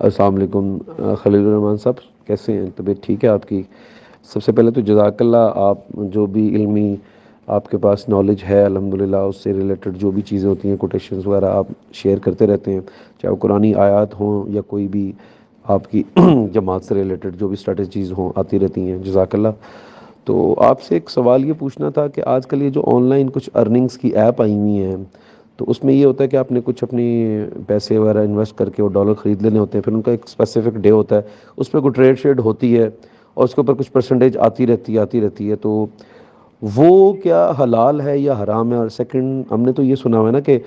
السلام علیکم خلیل الرحمان صاحب، کیسے ہیں؟ طبیعت ٹھیک ہے آپ کی؟ سب سے پہلے تو جزاک اللہ، آپ جو بھی علمی آپ کے پاس نالج ہے الحمدللہ، اس سے ریلیٹڈ جو بھی چیزیں ہوتی ہیں، کوٹیشنز وغیرہ آپ شیئر کرتے رہتے ہیں، چاہے وہ قرآنی آیات ہوں یا کوئی بھی آپ کی جماعت سے ریلیٹڈ جو بھی اسٹریٹجیز ہوں آتی رہتی ہیں، جزاک اللہ۔ تو آپ سے ایک سوال یہ پوچھنا تھا کہ آج کل یہ جو آن لائن کچھ ارننگز کی ایپ آئی ہوئی ہیں، تو اس میں یہ ہوتا ہے کہ آپ نے کچھ اپنی پیسے وغیرہ انویسٹ کر کے وہ ڈالر خرید لینے ہوتے ہیں، پھر ان کا ایک اسپیسیفک ڈے ہوتا ہے، اس پہ کوئی ٹریڈ شیڈ ہوتی ہے اور اس کے اوپر کچھ پرسنٹیج آتی رہتی ہے، تو وہ کیا حلال ہے یا حرام ہے؟ اور سیکنڈ، ہم نے تو یہ سنا ہوا ہے نا کہ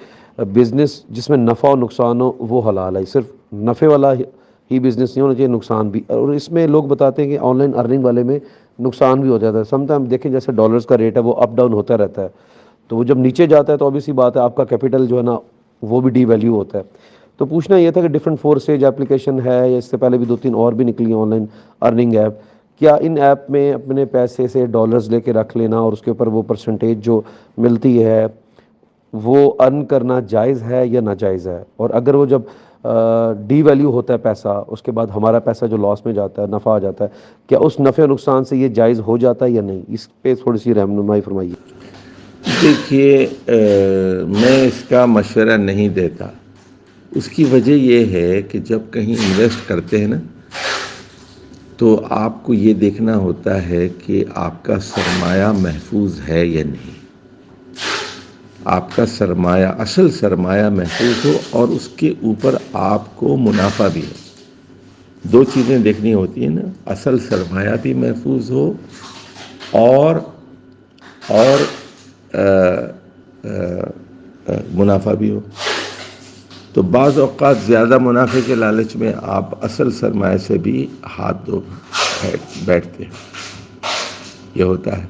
بزنس جس میں نفع و نقصان ہو وہ حلال ہے، صرف نفع والا ہی بزنس نہیں ہونا چاہیے، نقصان بھی۔ اور اس میں لوگ بتاتے ہیں کہ آن لائن ارننگ والے میں نقصان بھی ہو جاتا ہے، سم ٹائم دیکھیں جیسے ڈالرز کا ریٹ ہے وہ اپ ڈاؤن ہوتا رہتا ہے، تو وہ جب نیچے جاتا ہے تو obviously بات ہے آپ کا کیپٹل جو ہے نا وہ بھی ڈی ویلیو ہوتا ہے۔ تو پوچھنا یہ تھا کہ ڈفرینٹ فور اسٹیج ایپلیکیشن ہے یا اس سے پہلے بھی 2-3 اور بھی نکلی ہیں آن لائن ارننگ ایپ، کیا ان ایپ میں اپنے پیسے سے ڈالرز لے کے رکھ لینا اور اس کے اوپر وہ پرسنٹیج جو ملتی ہے وہ ارن کرنا جائز ہے یا ناجائز ہے؟ اور اگر وہ جب ڈی ویلیو ہوتا ہے پیسہ، اس کے بعد ہمارا پیسہ جو لاس میں جاتا ہے، نفع آ جاتا ہے، کیا اس نفع و نقصان سے یہ جائز ہو جاتا ہے یا نہیں؟ اس پہ تھوڑی سی رہنمائی فرمائیے۔ دیکھیے، میں اس کا مشورہ نہیں دیتا۔ اس کی وجہ یہ ہے کہ جب کہیں انویسٹ کرتے ہیں نا، تو آپ کو یہ دیکھنا ہوتا ہے کہ آپ کا سرمایہ محفوظ ہے یا نہیں۔ آپ کا سرمایہ، اصل سرمایہ محفوظ ہو اور اس کے اوپر آپ کو منافع بھی ہو۔ دو چیزیں دیکھنی ہوتی ہیں نا، اصل سرمایہ بھی محفوظ ہو اور منافع بھی ہو۔ تو بعض اوقات زیادہ منافع کے لالچ میں آپ اصل سرمایہ سے بھی ہاتھ دھو بیٹھتے ہیں، یہ ہوتا ہے۔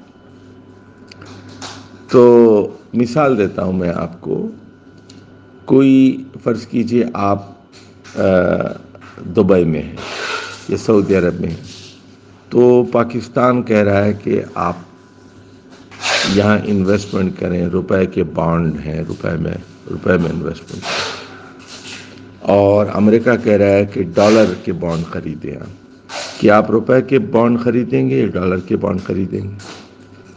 تو مثال دیتا ہوں میں آپ کو، کوئی فرض کیجئے آپ دبئی میں ہیں یا سعودی عرب میں ہیں، تو پاکستان کہہ رہا ہے کہ آپ یہاں انویسٹمنٹ کریں، روپے کے بانڈ ہیں، روپے میں انویسٹمنٹ کریں، اور امریکہ کہہ رہا ہے کہ ڈالر کے بانڈ خریدیں آپ، کہ آپ روپے کے بانڈ خریدیں گے یا ڈالر کے بانڈ خریدیں گے؟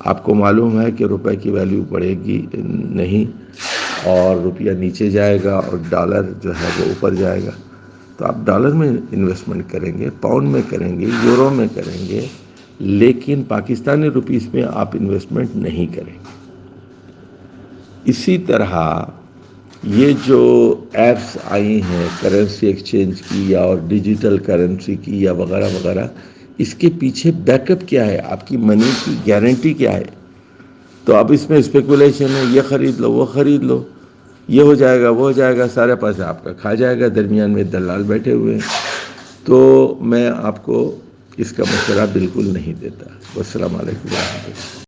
آپ کو معلوم ہے کہ روپے کی ویلیو بڑھے گی نہیں، اور روپیہ نیچے جائے گا اور ڈالر جو ہے وہ اوپر جائے گا، تو آپ ڈالر میں انویسٹمنٹ کریں گے، پاؤنڈ میں کریں گے، یورو میں کریں گے، لیکن پاکستانی روپیز میں آپ انویسٹمنٹ نہیں کریں گے۔ اسی طرح یہ جو ایپس آئی ہیں کرنسی ایکسچینج کی یا اور ڈیجیٹل کرنسی کی یا وغیرہ وغیرہ، اس کے پیچھے بیک اپ کیا ہے؟ آپ کی منی کی گارنٹی کیا ہے؟ تو اب اس میں اسپیکولیشن ہے، یہ خرید لو، وہ خرید لو، یہ ہو جائے گا، وہ ہو جائے گا، سارے پیسے آپ کا کھا جائے گا، درمیان میں دلال بیٹھے ہوئے ہیں۔ تو میں آپ کو اس کا مشورہ بالکل نہیں دیتا۔ والسلام علیکم ورحمۃ اللہ۔